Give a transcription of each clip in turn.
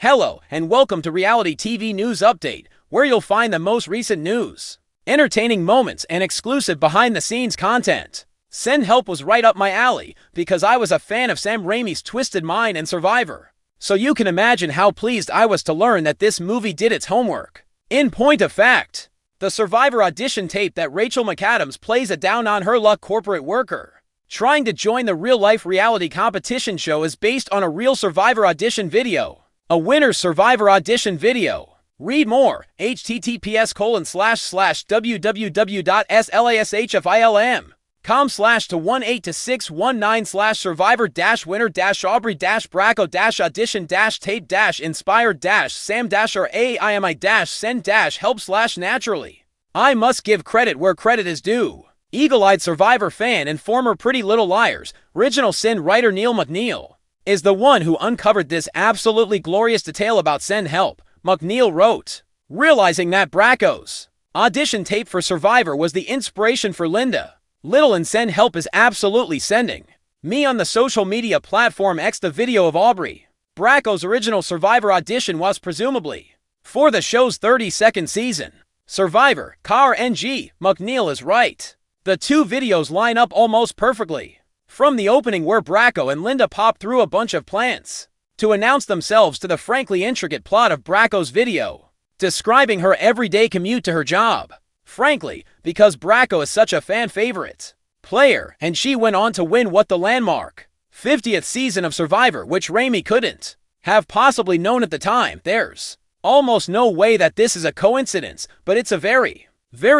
Hello, and welcome to Reality TV News Update, where you'll find the most recent news, entertaining moments, and exclusive behind-the-scenes content. Send Help was right up my alley, because I was a fan of Sam Raimi's Twisted Mind and Survivor. So you can imagine how pleased I was to learn that this movie did its homework. In point of fact, the Survivor audition tape that Rachel McAdams plays a down-on-her-luck corporate worker trying to join the real-life reality competition show is based on a real Survivor audition video. A winner's Survivor audition video. Read more, https://www.salashf5lm.com/to18to619/survivor-winner-audition-tape-inspired-sam-or-ai-am-send-help/naturally. I must give credit where credit is due. Eagle-eyed Survivor fan and former Pretty Little Liars, original Sin writer Neil McNeil is the one who uncovered this absolutely glorious detail about Send Help. McNeil wrote, realizing that Bracco's audition tape for Survivor was the inspiration for Linda Little and Send Help is absolutely sending me on the social media platform X. The video of Aubrey Bracco's original Survivor audition was presumably for the show's 32nd season. Survivor, KRNG, McNeil is right. The two videos line up almost perfectly. From the opening where Bracco and Linda pop through a bunch of plants to announce themselves to the frankly intricate plot of Bracco's video, describing her everyday commute to her job. Frankly, because Bracco is such a fan favorite player, and she went on to win what the landmark 50th season of Survivor, which Raimi couldn't have possibly known at the time. There's almost no way that this is a coincidence, but it's a very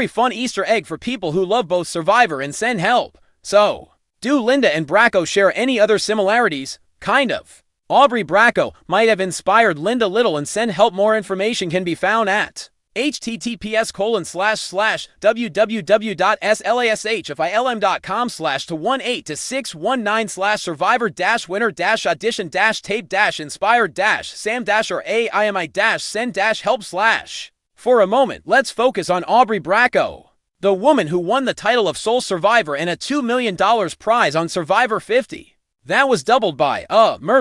fun Easter egg for people who love both Survivor and Send Help. So, do Linda and Bracco share any other similarities? Kind of. Aubrey Bracco might have inspired Linda Little and Send Help. More information can be found at https://www.salashf5lm.com/to18to619/survivor-winner-audition-tape-inspired-sam-or-ai-am-send-help/. For a moment, let's focus on Aubrey Bracco, the woman who won the title of Sole Survivor and a $2 million prize on Survivor 50. That was doubled by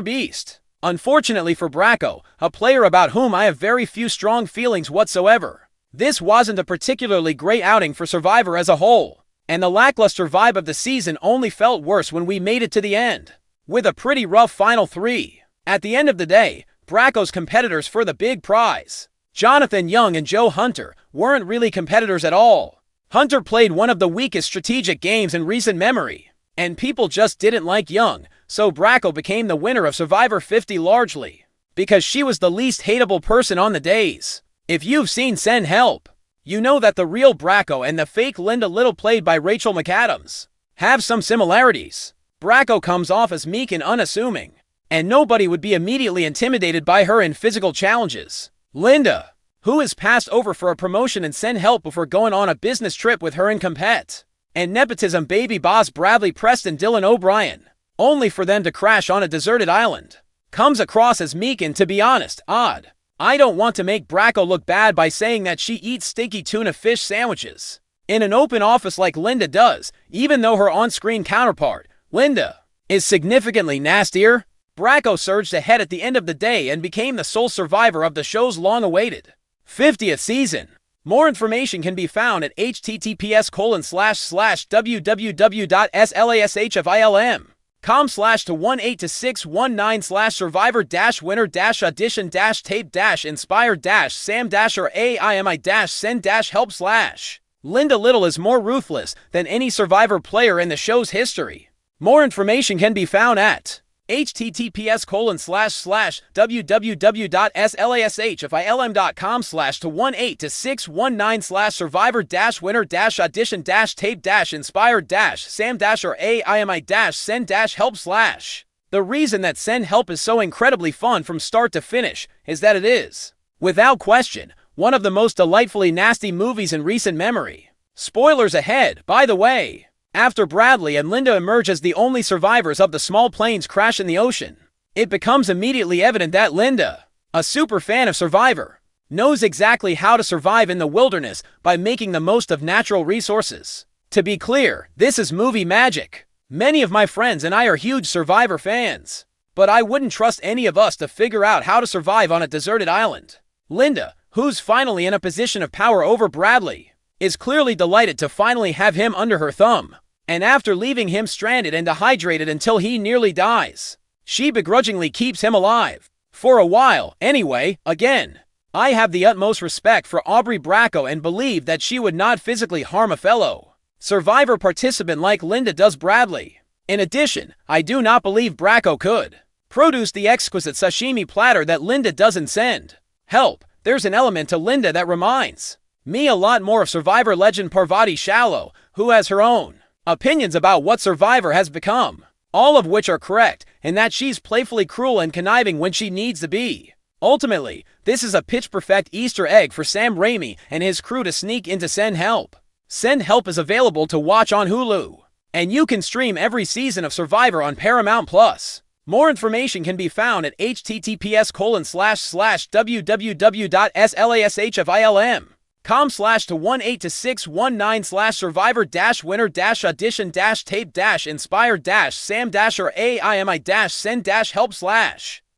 Beast. Unfortunately for Bracco, a player about whom I have very few strong feelings whatsoever, this wasn't a particularly great outing for Survivor as a whole, and the lackluster vibe of the season only felt worse when we made it to the end, with a pretty rough final three. At the end of the day, Bracco's competitors for the big prize, Jonathan Young and Joe Hunter, weren't really competitors at all. Hunter played one of the weakest strategic games in recent memory, and people just didn't like Young, so Bracco became the winner of Survivor 50 largely because she was the least hateable person on the days. If you've seen Send Help, you know that the real Bracco and the fake Linda Little played by Rachel McAdams have some similarities. Bracco comes off as meek and unassuming, and nobody would be immediately intimidated by her in physical challenges. Linda, who is passed over for a promotion and Send Help before going on a business trip with her in compet, and nepotism baby boss Bradley Preston Dylan O'Brien, only for them to crash on a deserted island, comes across as meek and, to be honest, odd. I don't want to make Bracco look bad by saying that she eats stinky tuna fish sandwiches in an open office like Linda does, even though her on-screen counterpart, Linda, is significantly nastier. Bracco surged ahead at the end of the day and became the sole survivor of the show's long-awaited 50th season. More information can be found at https://www.salashf5lm.com/to18to619/survivor-winner-audition-tape-inspired-sam-or-ai-am-send-help/. Linda Little is more ruthless than any Survivor player in the show's history. More information can be found at https://www.salashf5lm.com/to18to619/survivor-winner-audition-tape-inspired-sam-or-ai-am-send-help/. The reason that Send Help is so incredibly fun from start to finish is that it is, without question, one of the most delightfully nasty movies in recent memory. Spoilers ahead, by the way. After Bradley and Linda emerge as the only survivors of the small plane's crash in the ocean, it becomes immediately evident that Linda, a super fan of Survivor, knows exactly how to survive in the wilderness by making the most of natural resources. To be clear, this is movie magic. Many of my friends and I are huge Survivor fans, but I wouldn't trust any of us to figure out how to survive on a deserted island. Linda, who's finally in a position of power over Bradley, is clearly delighted to finally have him under her thumb. And after leaving him stranded and dehydrated until he nearly dies, she begrudgingly keeps him alive. For a while, anyway. Again, I have the utmost respect for Aubrey Bracco and believe that she would not physically harm a fellow Survivor participant like Linda does Bradley. In addition, I do not believe Bracco could produce the exquisite sashimi platter that Linda doesn't send. Help, there's an element to Linda that reminds me a lot more of Survivor legend Parvati Shallow, who has her own opinions about what Survivor has become, all of which are correct, and that she's playfully cruel and conniving when she needs to be. Ultimately, this is a pitch-perfect Easter egg for Sam Raimi and his crew to sneak into Send Help. Send Help is available to watch on Hulu, and you can stream every season of Survivor on Paramount+. More information can be found at https://www.slashsite.ilm.com/to18to619/survivor-winner-audition-tape-send-help/.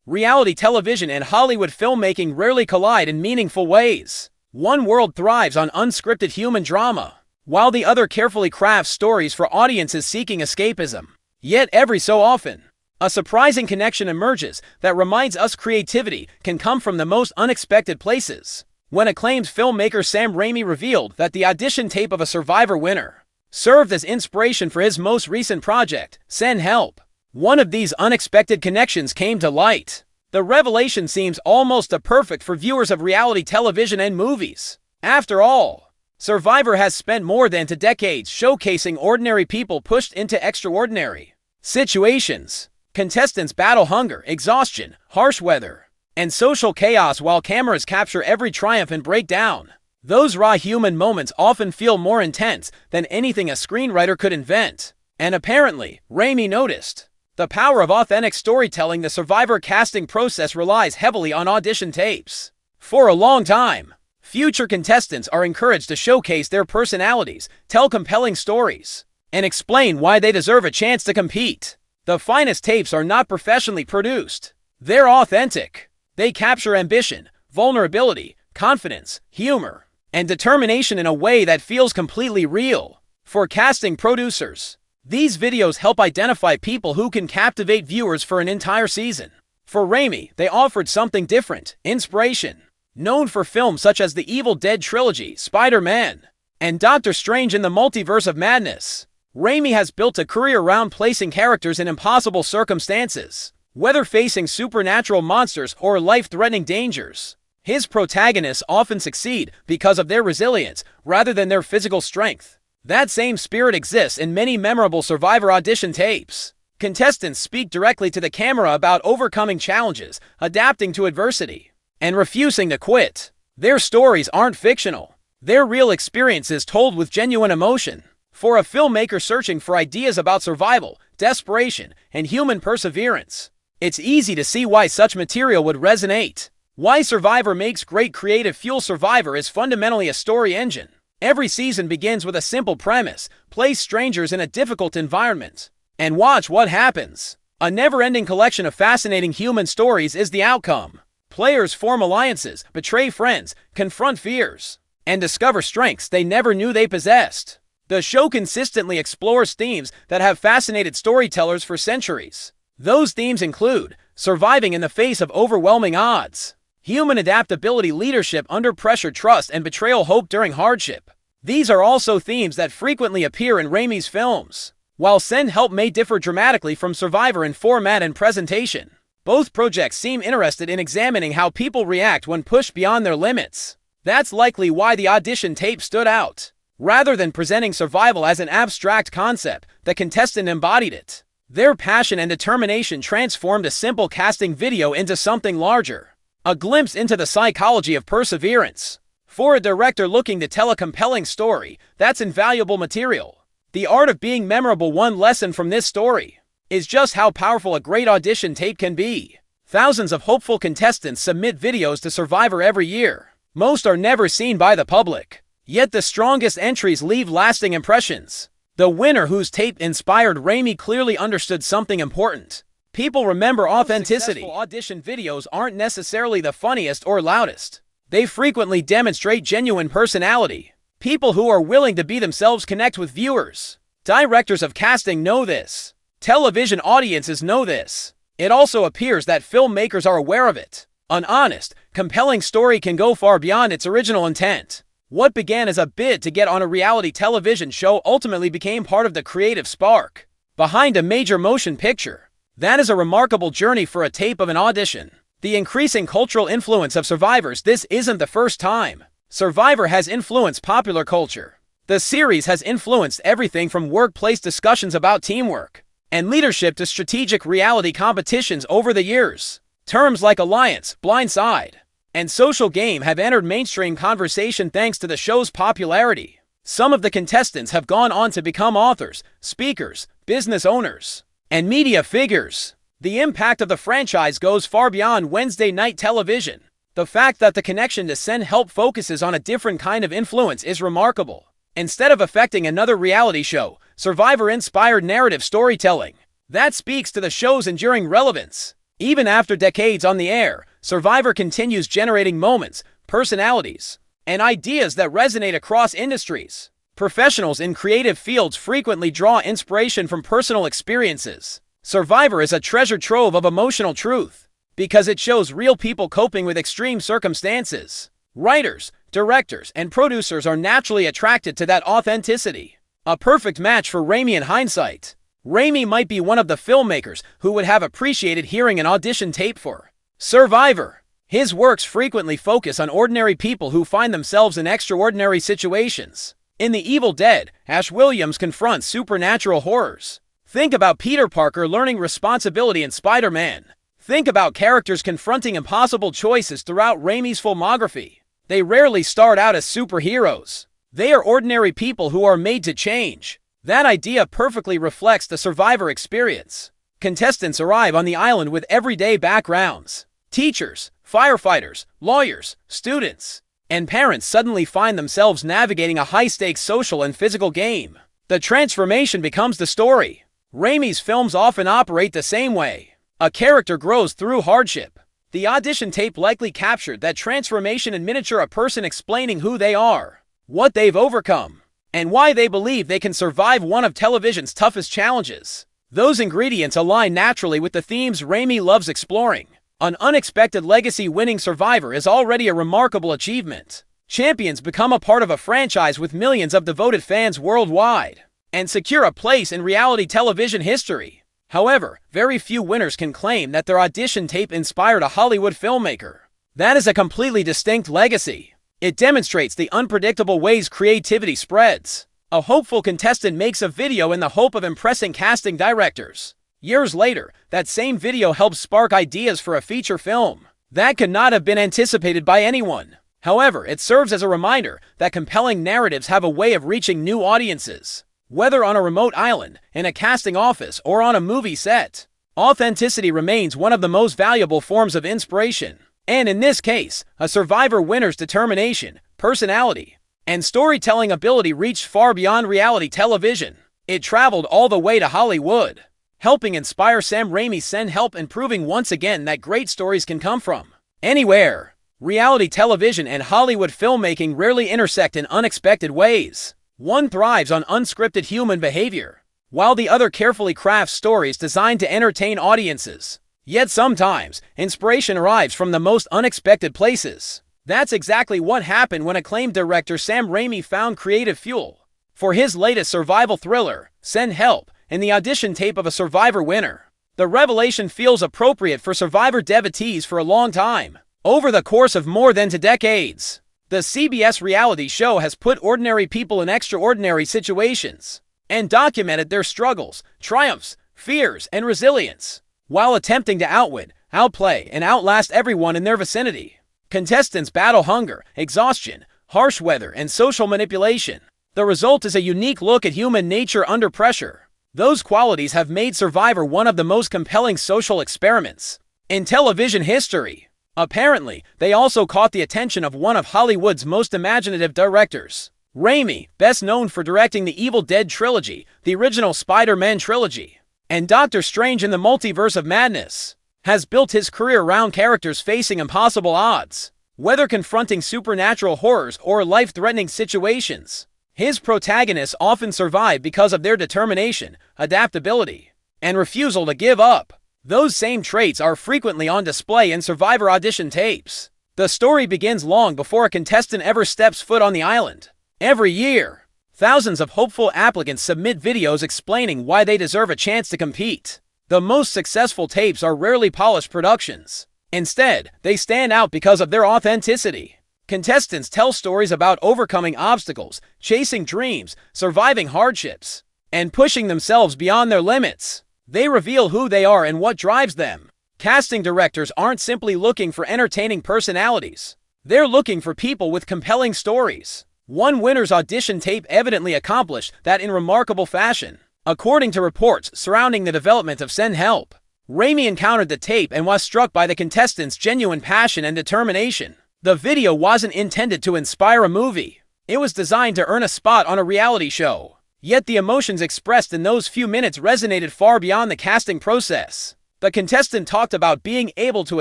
Reality television and Hollywood filmmaking rarely collide in meaningful ways. One world thrives on unscripted human drama, while the other carefully crafts stories for audiences seeking escapism. Yet every so often, a surprising connection emerges that reminds us creativity can come from the most unexpected places. When acclaimed filmmaker Sam Raimi revealed that the audition tape of a Survivor winner served as inspiration for his most recent project, Send Help, one of these unexpected connections came to light. The revelation seems almost perfect for viewers of reality television and movies. After all, Survivor has spent more than 2 decades showcasing ordinary people pushed into extraordinary situations. Contestants battle hunger, exhaustion, harsh weather, and social chaos while cameras capture every triumph and breakdown. Those raw human moments often feel more intense than anything a screenwriter could invent. And apparently, Raimi noticed the power of authentic storytelling. The Survivor casting process relies heavily on audition tapes. For a long time, future contestants are encouraged to showcase their personalities, tell compelling stories, and explain why they deserve a chance to compete. The finest tapes are not professionally produced. They're authentic. They capture ambition, vulnerability, confidence, humor, and determination in a way that feels completely real. For casting producers, these videos help identify people who can captivate viewers for an entire season. For Raimi, they offered something different: inspiration. Known for films such as the Evil Dead trilogy, Spider-Man, and Doctor Strange in the Multiverse of Madness, Raimi has built a career around placing characters in impossible circumstances. Whether facing supernatural monsters or life-threatening dangers, his protagonists often succeed because of their resilience rather than their physical strength. That same spirit exists in many memorable Survivor audition tapes. Contestants speak directly to the camera about overcoming challenges, adapting to adversity, and refusing to quit. Their stories aren't fictional. They're real experiences told with genuine emotion. For a filmmaker searching for ideas about survival, desperation, and human perseverance, it's easy to see why such material would resonate. Why Survivor makes great creative fuel. Survivor is fundamentally a story engine. Every season begins with a simple premise: place strangers in a difficult environment, and watch what happens. A never-ending collection of fascinating human stories is the outcome. Players form alliances, betray friends, confront fears, and discover strengths they never knew they possessed. The show consistently explores themes that have fascinated storytellers for centuries. Those themes include surviving in the face of overwhelming odds, human adaptability, leadership under pressure, trust and betrayal, hope during hardship. These are also themes that frequently appear in Raimi's films. While Send Help may differ dramatically from Survivor in format and presentation, both projects seem interested in examining how people react when pushed beyond their limits. That's likely why the audition tape stood out. Rather than presenting survival as an abstract concept, the contestant embodied it. Their passion and determination transformed a simple casting video into something larger, a glimpse into the psychology of perseverance. For a director looking to tell a compelling story, that's invaluable material. The art of being memorable. One lesson from this story is just how powerful a great audition tape can be. Thousands of hopeful contestants submit videos to Survivor every year. Most are never seen by the public. Yet the strongest entries leave lasting impressions. The winner whose tape inspired Raimi clearly understood something important. People remember authenticity. Successful audition videos aren't necessarily the funniest or loudest. They frequently demonstrate genuine personality. People who are willing to be themselves connect with viewers. Directors of casting know this. Television audiences know this. It also appears that filmmakers are aware of it. An honest, compelling story can go far beyond its original intent. What began as a bid to get on a reality television show ultimately became part of the creative spark behind a major motion picture. That is a remarkable journey for a tape of an audition. The increasing cultural influence of Survivors. This isn't the first time Survivor has influenced popular culture. The series has influenced everything from workplace discussions about teamwork and leadership to strategic reality competitions over the years. Terms like alliance, blindside, and social game have entered mainstream conversation thanks to the show's popularity. Some of the contestants have gone on to become authors, speakers, business owners, and media figures. The impact of the franchise goes far beyond Wednesday night television. The fact that the connection to Send Help focuses on a different kind of influence is remarkable. Instead of affecting another reality show, Survivor inspired narrative storytelling. That speaks to the show's enduring relevance. Even after decades on the air, Survivor continues generating moments, personalities, and ideas that resonate across industries. Professionals in creative fields frequently draw inspiration from personal experiences. Survivor is a treasure trove of emotional truth because it shows real people coping with extreme circumstances. Writers, directors, and producers are naturally attracted to that authenticity. A perfect match for Raimi in hindsight. Raimi might be one of the filmmakers who would have appreciated hearing an audition tape for Survivor. His works frequently focus on ordinary people who find themselves in extraordinary situations. In The Evil Dead, Ash Williams confronts supernatural horrors. Think about Peter Parker learning responsibility in Spider-Man. Think about characters confronting impossible choices throughout Raimi's filmography. They rarely start out as superheroes. They are ordinary people who are made to change. That idea perfectly reflects the Survivor experience. Contestants arrive on the island with everyday backgrounds. Teachers, firefighters, lawyers, students, and parents suddenly find themselves navigating a high-stakes social and physical game. The transformation becomes the story. Raimi's films often operate the same way. A character grows through hardship. The audition tape likely captured that transformation in miniature, a person explaining who they are, what they've overcome, and why they believe they can survive one of television's toughest challenges. Those ingredients align naturally with the themes Raimi loves exploring. An unexpected legacy-winning Survivor is already a remarkable achievement. Champions become a part of a franchise with millions of devoted fans worldwide and secure a place in reality television history. However, very few winners can claim that their audition tape inspired a Hollywood filmmaker. That is a completely distinct legacy. It demonstrates the unpredictable ways creativity spreads. A hopeful contestant makes a video in the hope of impressing casting directors. Years later, that same video helps spark ideas for a feature film. That could not have been anticipated by anyone. However, it serves as a reminder that compelling narratives have a way of reaching new audiences. Whether on a remote island, in a casting office, or on a movie set, authenticity remains one of the most valuable forms of inspiration. And in this case, a Survivor winner's determination, personality, and storytelling ability reached far beyond reality television. It traveled all the way to Hollywood, helping inspire Sam Raimi's Send Help and proving once again that great stories can come from anywhere. Reality television and Hollywood filmmaking rarely intersect in unexpected ways. One thrives on unscripted human behavior, while the other carefully crafts stories designed to entertain audiences. Yet sometimes, inspiration arrives from the most unexpected places. That's exactly what happened when acclaimed director Sam Raimi found creative fuel for his latest survival thriller, Send Help, in the audition tape of a Survivor winner. The revelation feels appropriate for Survivor devotees for a long time. Over the course of more than 2 decades, the CBS reality show has put ordinary people in extraordinary situations and documented their struggles, triumphs, fears, and resilience, while attempting to outwit, outplay, and outlast everyone in their vicinity. Contestants battle hunger, exhaustion, harsh weather, and social manipulation. The result is a unique look at human nature under pressure. Those qualities have made Survivor one of the most compelling social experiments in television history. Apparently, they also caught the attention of one of Hollywood's most imaginative directors. Raimi, best known for directing the Evil Dead trilogy, the original Spider-Man trilogy, And Doctor Strange in the Multiverse of Madness has built his career around characters facing impossible odds. Whether confronting supernatural horrors or life-threatening situations, his protagonists often survive because of their determination, adaptability, and refusal to give up. Those same traits are frequently on display in Survivor audition tapes. The story begins long before a contestant ever steps foot on the island. Every year, thousands of hopeful applicants submit videos explaining why they deserve a chance to compete. The most successful tapes are rarely polished productions. Instead, they stand out because of their authenticity. Contestants tell stories about overcoming obstacles, chasing dreams, surviving hardships, and pushing themselves beyond their limits. They reveal who they are and what drives them. Casting directors aren't simply looking for entertaining personalities. They're looking for people with compelling stories. One winner's audition tape evidently accomplished that in remarkable fashion. According to reports surrounding the development of Send Help, Raimi encountered the tape and was struck by the contestants' genuine passion and determination. The video wasn't intended to inspire a movie. It was designed to earn a spot on a reality show. Yet the emotions expressed in those few minutes resonated far beyond the casting process. The contestant talked about being able to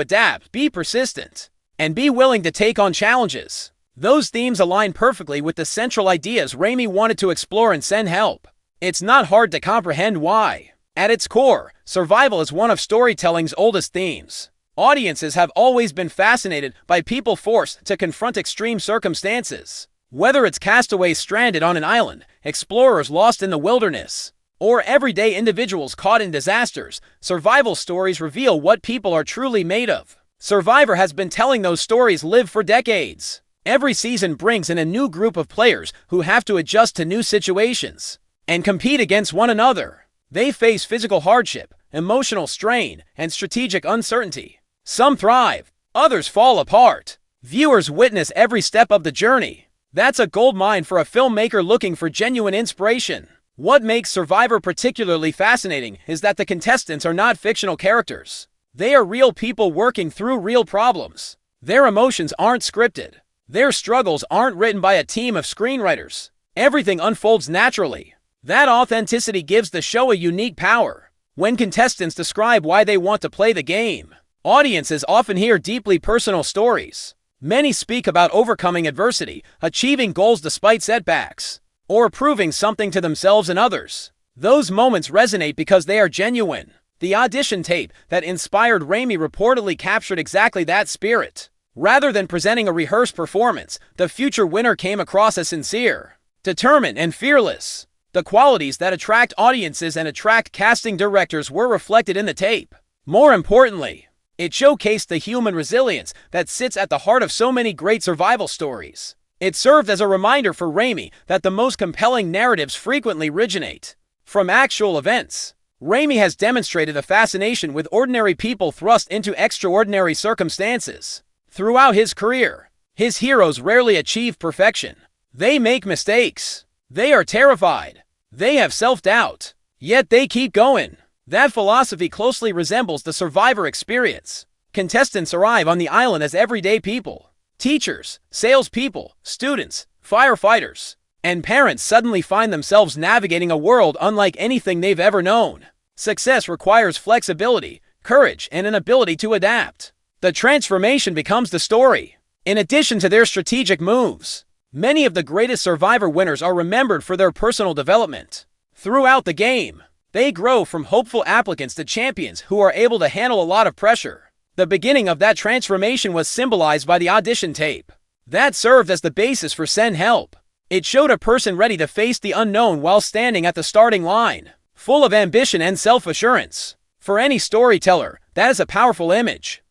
adapt, be persistent, and be willing to take on challenges. Those themes align perfectly with the central ideas Raimi wanted to explore in Send Help. It's not hard to comprehend why. At its core, survival is one of storytelling's oldest themes. Audiences have always been fascinated by people forced to confront extreme circumstances. Whether it's castaways stranded on an island, explorers lost in the wilderness, or everyday individuals caught in disasters, survival stories reveal what people are truly made of. Survivor has been telling those stories live for decades. Every season brings in a new group of players who have to adjust to new situations and compete against one another. They face physical hardship, emotional strain, and strategic uncertainty. Some thrive, others fall apart. Viewers witness every step of the journey. That's a goldmine for a filmmaker looking for genuine inspiration. What makes Survivor particularly fascinating is that the contestants are not fictional characters. They are real people working through real problems. Their emotions aren't scripted. Their struggles aren't written by a team of screenwriters. Everything unfolds naturally. That authenticity gives the show a unique power. When contestants describe why they want to play the game, audiences often hear deeply personal stories. Many speak about overcoming adversity, achieving goals despite setbacks, or proving something to themselves and others. Those moments resonate because they are genuine. The audition tape that inspired Raimi reportedly captured exactly that spirit. Rather than presenting a rehearsed performance, the future winner came across as sincere, determined, and fearless. The qualities that attract audiences and attract casting directors were reflected in the tape. More importantly, it showcased the human resilience that sits at the heart of so many great survival stories. It served as a reminder for Raimi that the most compelling narratives frequently originate from actual events. Raimi has demonstrated a fascination with ordinary people thrust into extraordinary circumstances. Throughout his career, his heroes rarely achieve perfection. They make mistakes. They are terrified. They have self-doubt. Yet they keep going. That philosophy closely resembles the Survivor experience. Contestants arrive on the island as everyday people. Teachers, salespeople, students, firefighters, and parents suddenly find themselves navigating a world unlike anything they've ever known. Success requires flexibility, courage, and an ability to adapt. The transformation becomes the story. In addition to their strategic moves, many of the greatest Survivor winners are remembered for their personal development. Throughout the game, they grow from hopeful applicants to champions who are able to handle a lot of pressure. The beginning of that transformation was symbolized by the audition tape. That served as the basis for Send Help. It showed a person ready to face the unknown while standing at the starting line, full of ambition and self-assurance. For any storyteller, that is a powerful image.